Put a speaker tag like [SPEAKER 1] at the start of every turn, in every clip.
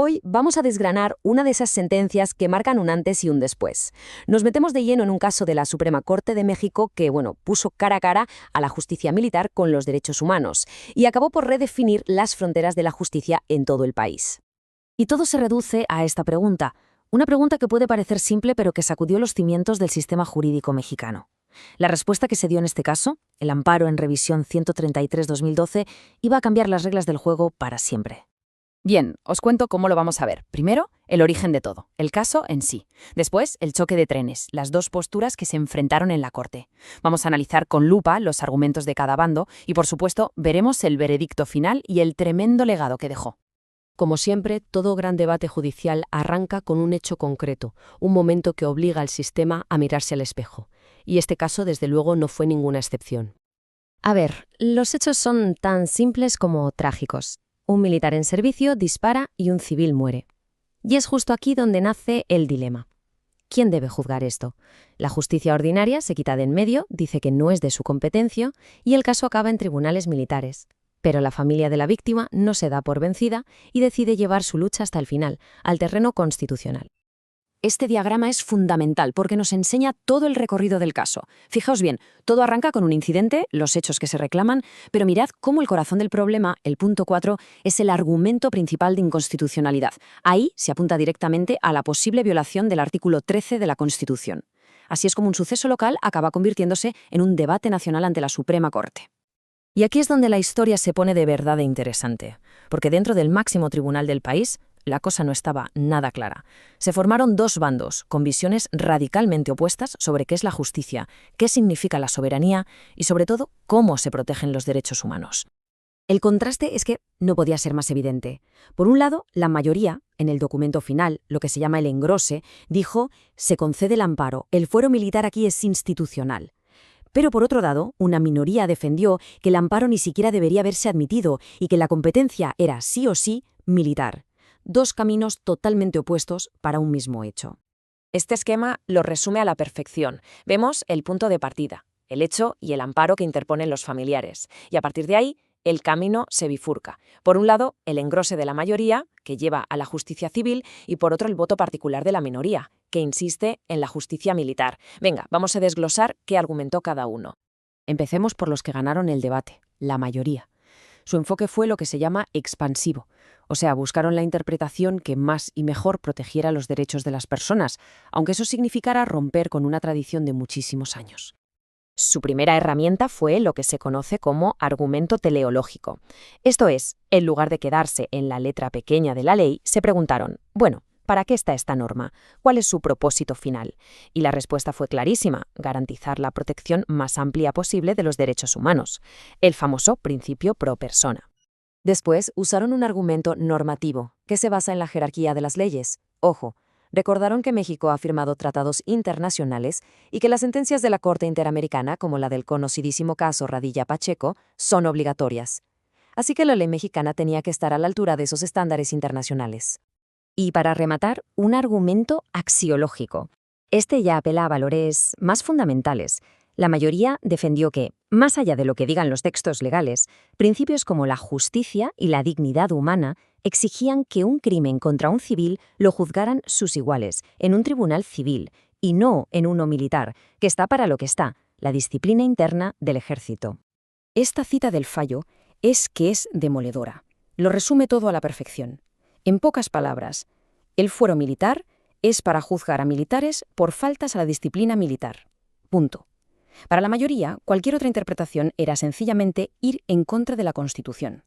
[SPEAKER 1] Hoy vamos a desgranar una de esas sentencias que marcan un antes y un después. Nos metemos de lleno en un caso de la Suprema Corte de México que, puso cara a cara a la justicia militar con los derechos humanos y acabó por redefinir las fronteras de la justicia en todo el país.
[SPEAKER 2] Y todo se reduce a esta pregunta, una pregunta que puede parecer simple pero que sacudió los cimientos del sistema jurídico mexicano. La respuesta que se dio en este caso, el amparo en revisión 133-2012, iba a cambiar las reglas del juego para siempre.
[SPEAKER 3] Bien, os cuento cómo lo vamos a ver. Primero, el origen de todo, el caso en sí. Después, el choque de trenes, las dos posturas que se enfrentaron en la Corte. Vamos a analizar con lupa los argumentos de cada bando y, por supuesto, veremos el veredicto final y el tremendo legado que dejó.
[SPEAKER 1] Como siempre, todo gran debate judicial arranca con un hecho concreto, un momento que obliga al sistema a mirarse al espejo. Y este caso, desde luego, no fue ninguna excepción.
[SPEAKER 2] A ver, los hechos son tan simples como trágicos. Un militar en servicio dispara y un civil muere. Y es justo aquí donde nace el dilema. ¿Quién debe juzgar esto? La justicia ordinaria se quita de en medio, dice que no es de su competencia y el caso acaba en tribunales militares. Pero la familia de la víctima no se da por vencida y decide llevar su lucha hasta el final, al terreno constitucional.
[SPEAKER 3] Este diagrama es fundamental porque nos enseña todo el recorrido del caso. Fijaos bien, todo arranca con un incidente, los hechos que se reclaman, pero mirad cómo el corazón del problema, el punto 4, es el argumento principal de inconstitucionalidad. Ahí se apunta directamente a la posible violación del artículo 13 de la Constitución. Así es como un suceso local acaba convirtiéndose en un debate nacional ante la Suprema Corte.
[SPEAKER 2] Y aquí es donde la historia se pone de verdad interesante, porque dentro del máximo tribunal del país, la cosa no estaba nada clara. Se formaron dos bandos, con visiones radicalmente opuestas sobre qué es la justicia, qué significa la soberanía y, sobre todo, cómo se protegen los derechos humanos. El contraste es que no podía ser más evidente. Por un lado, la mayoría, en el documento final, lo que se llama el engrose, dijo: se concede el amparo, el fuero militar aquí es institucional. Pero por otro lado, una minoría defendió que el amparo ni siquiera debería haberse admitido y que la competencia era sí o sí militar. Dos caminos totalmente opuestos para un mismo hecho.
[SPEAKER 3] Este esquema lo resume a la perfección. Vemos el punto de partida, el hecho y el amparo que interponen los familiares. Y a partir de ahí, el camino se bifurca. Por un lado, el engrose de la mayoría, que lleva a la justicia civil, y por otro, el voto particular de la minoría, que insiste en la justicia militar. Venga, vamos a desglosar qué argumentó cada uno.
[SPEAKER 1] Empecemos por los que ganaron el debate, la mayoría. Su enfoque fue lo que se llama expansivo, o sea, buscaron la interpretación que más y mejor protegiera los derechos de las personas, aunque eso significara romper con una tradición de muchísimos años.
[SPEAKER 3] Su primera herramienta fue lo que se conoce como argumento teleológico. Esto es, en lugar de quedarse en la letra pequeña de la ley, se preguntaron, ¿para qué está esta norma? ¿Cuál es su propósito final? Y la respuesta fue clarísima: garantizar la protección más amplia posible de los derechos humanos, el famoso principio pro persona.
[SPEAKER 1] Después usaron un argumento normativo, que se basa en la jerarquía de las leyes. Ojo, recordaron que México ha firmado tratados internacionales y que las sentencias de la Corte Interamericana, como la del conocidísimo caso Radilla Pacheco, son obligatorias. Así que la ley mexicana tenía que estar a la altura de esos estándares internacionales.
[SPEAKER 2] Y para rematar, un argumento axiológico. Este ya apela a valores más fundamentales. La mayoría defendió que, más allá de lo que digan los textos legales, principios como la justicia y la dignidad humana exigían que un crimen contra un civil lo juzgaran sus iguales, en un tribunal civil, y no en uno militar, que está para lo que está, la disciplina interna del ejército.
[SPEAKER 3] Esta cita del fallo es demoledora. Lo resume todo a la perfección. En pocas palabras, el fuero militar es para juzgar a militares por faltas a la disciplina militar. Punto. Para la mayoría, cualquier otra interpretación era sencillamente ir en contra de la Constitución.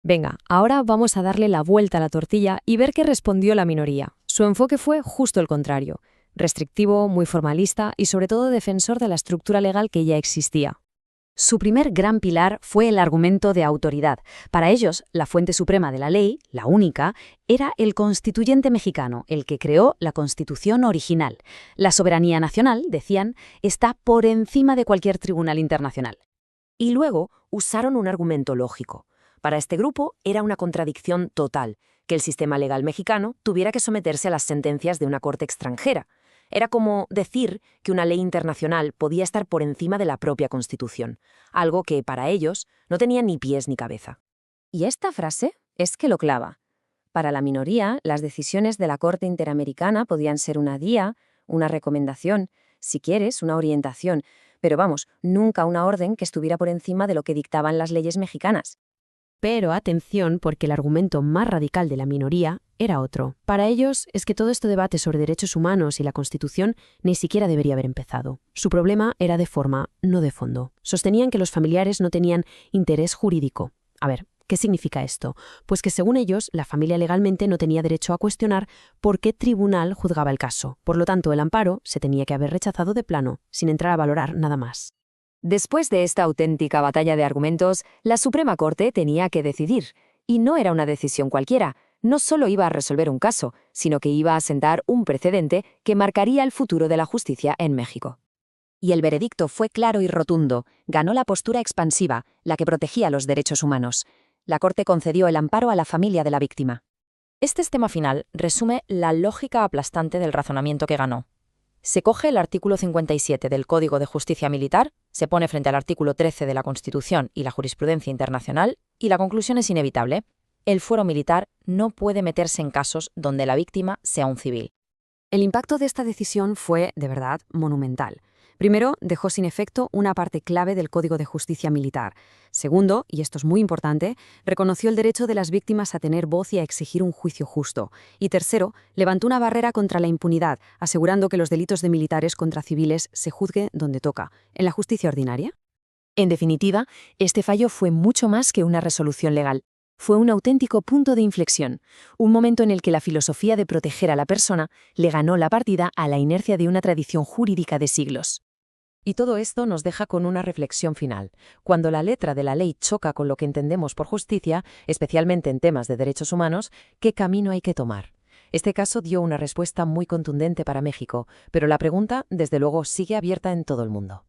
[SPEAKER 1] Venga, ahora vamos a darle la vuelta a la tortilla y ver qué respondió la minoría. Su enfoque fue justo el contrario: restrictivo, muy formalista y sobre todo defensor de la estructura legal que ya existía.
[SPEAKER 2] Su primer gran pilar fue el argumento de autoridad. Para ellos, la fuente suprema de la ley, la única, era el constituyente mexicano, el que creó la Constitución original. La soberanía nacional, decían, está por encima de cualquier tribunal internacional.
[SPEAKER 1] Y luego usaron un argumento lógico. Para este grupo era una contradicción total que el sistema legal mexicano tuviera que someterse a las sentencias de una corte extranjera. Era como decir que una ley internacional podía estar por encima de la propia Constitución, algo que, para ellos, no tenía ni pies ni cabeza.
[SPEAKER 2] Y esta frase es que lo clava.
[SPEAKER 1] Para la minoría, las decisiones de la Corte Interamericana podían ser una guía, una recomendación, si quieres, una orientación, pero vamos, nunca una orden que estuviera por encima de lo que dictaban las leyes mexicanas.
[SPEAKER 3] Pero atención, porque el argumento más radical de la minoría era otro. Para ellos es que todo este debate sobre derechos humanos y la Constitución ni siquiera debería haber empezado. Su problema era de forma, no de fondo. Sostenían que los familiares no tenían interés jurídico. A ver, ¿qué significa esto? Pues que según ellos, la familia legalmente no tenía derecho a cuestionar por qué tribunal juzgaba el caso. Por lo tanto, el amparo se tenía que haber rechazado de plano, sin entrar a valorar nada más.
[SPEAKER 1] Después de esta auténtica batalla de argumentos, la Suprema Corte tenía que decidir. Y no era una decisión cualquiera. No solo iba a resolver un caso, sino que iba a sentar un precedente que marcaría el futuro de la justicia en México. Y el veredicto fue claro y rotundo. Ganó la postura expansiva, la que protegía los derechos humanos. La Corte concedió el amparo a la familia de la víctima.
[SPEAKER 2] Este tema final resume la lógica aplastante del razonamiento que ganó. Se coge el artículo 57 del Código de Justicia Militar, se pone frente al artículo 13 de la Constitución y la jurisprudencia internacional, y la conclusión es inevitable. El fuero militar no puede meterse en casos donde la víctima sea un civil.
[SPEAKER 3] El impacto de esta decisión fue, de verdad, monumental. Primero, dejó sin efecto una parte clave del Código de Justicia Militar. Segundo, y esto es muy importante, reconoció el derecho de las víctimas a tener voz y a exigir un juicio justo. Y tercero, levantó una barrera contra la impunidad, asegurando que los delitos de militares contra civiles se juzgue donde toca, en la justicia ordinaria.
[SPEAKER 1] En definitiva, este fallo fue mucho más que una resolución legal. Fue un auténtico punto de inflexión, un momento en el que la filosofía de proteger a la persona le ganó la partida a la inercia de una tradición jurídica de siglos. Y todo esto nos deja con una reflexión final. Cuando la letra de la ley choca con lo que entendemos por justicia, especialmente en temas de derechos humanos, ¿qué camino hay que tomar? Este caso dio una respuesta muy contundente para México, pero la pregunta, desde luego, sigue abierta en todo el mundo.